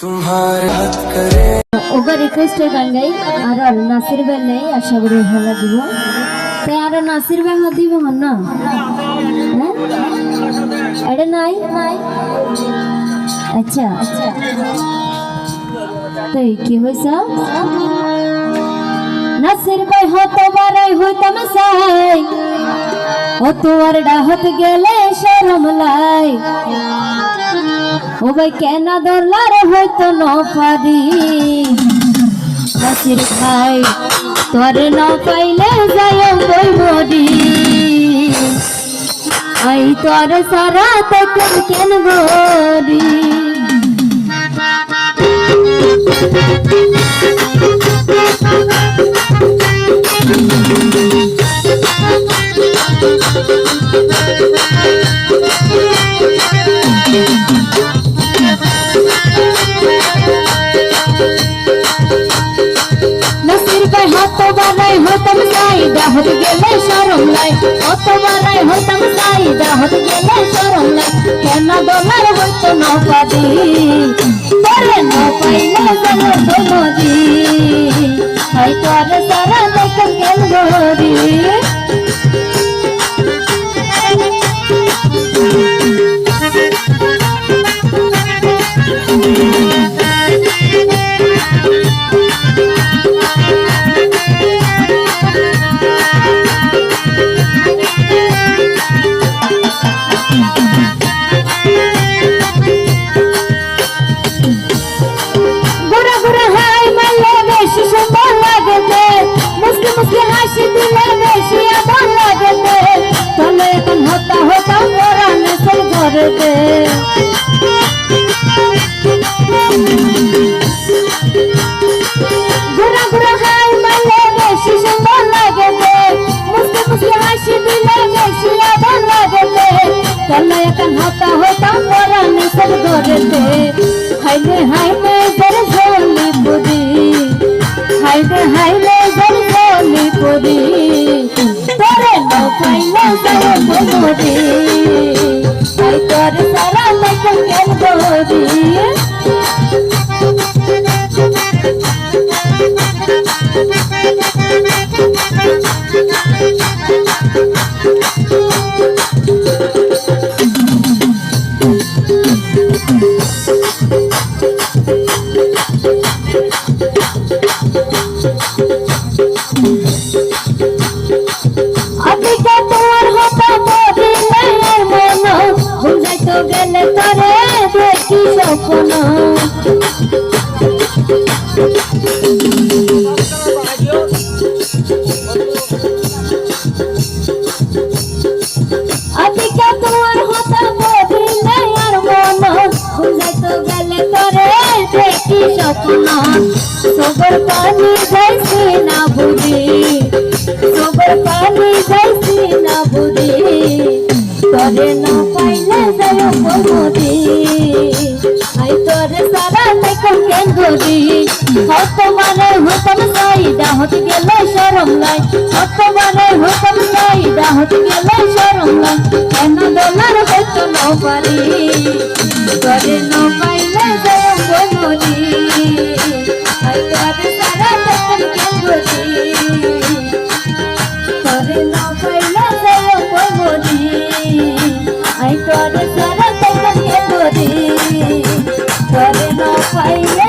तुम्हारे हाथ करे ওগো রিকোয়েস্টের গান গাই আর নাসির ভাই নেই, আশা করি ভালো দিব। তাই আর নাসির ভাই দিব না, এটা নাই নাই। আচ্ছা আচ্ছা, তাই কি হয়েছ? নাসির ভাই হতো বারাই হইতাম সাই, ও তোমার ডাহত গেলে শরম লাই। ও ভাই কেন দরলার হয়তো ন পারি, নাসির ভাই তোর ন পাইলে যাই বই মরি। আই তোর সারা তখন কেন গরি। নাসির ভাই হত বারাই হতাম সাই, ডাহত গেলে শরম লাই। হত বারাই হতাম সাই, ডাহত গেলে শরম লাই। কেন দলার হইতো ন পারি, তোরে ন পাইলে যাব তোমারি। হাই তোর সারা দেখে কেন গরি। হাসি দিলে বেশি আবার লাগতে, তাহলে এখন হতা হতা পরানে সে ঘরেতে। ঘুরা ঘুরা হাই মারলে বেশি সুন্দর লাগতে, মুসকে মুসকে হাসি দিলে বেশি আবার লাগতে, তাহলে এখন হতা হতা পরানে সে ঘরেতে। হাইলে হাইলে জর ঝোলি বুড়ি, হাইলে হাইলে জর ঝোলি বুড়ি, তোরে ন পাইলে যাব মরি। হাই তোর সারা দেখে কেন গরি। আদিকে তোমার হতা বদিলে মন, বুঝাইতো গেলে তোরে দেখি স্বপ্ন। আদিকে তোমার হতা বদিলে মন, বুঝাইতো গেলে তোরে দেখি স্বপ্ন। সবর পানি যাইছি না বুঝি, সবর পানি যাইছি না বুঝি, তোরে না পাইলে যাই মরি। আই তোরে সারা দেখে কেন গরি। হত মানে হতাম সাই, ডাহত গেলে শরম লাই। হত মানে হতাম সাই, ডাহত গেলে শরম লাই। কেন দলার হইতো ন পারি, তোরে না পাইলে যাই মরি। আই তোরে সারা দেখে কেন গরি, তোরে না পাইলে যাই মরি। আই তোরে সারা দেখে কেন গরি, তোরে না পাইলে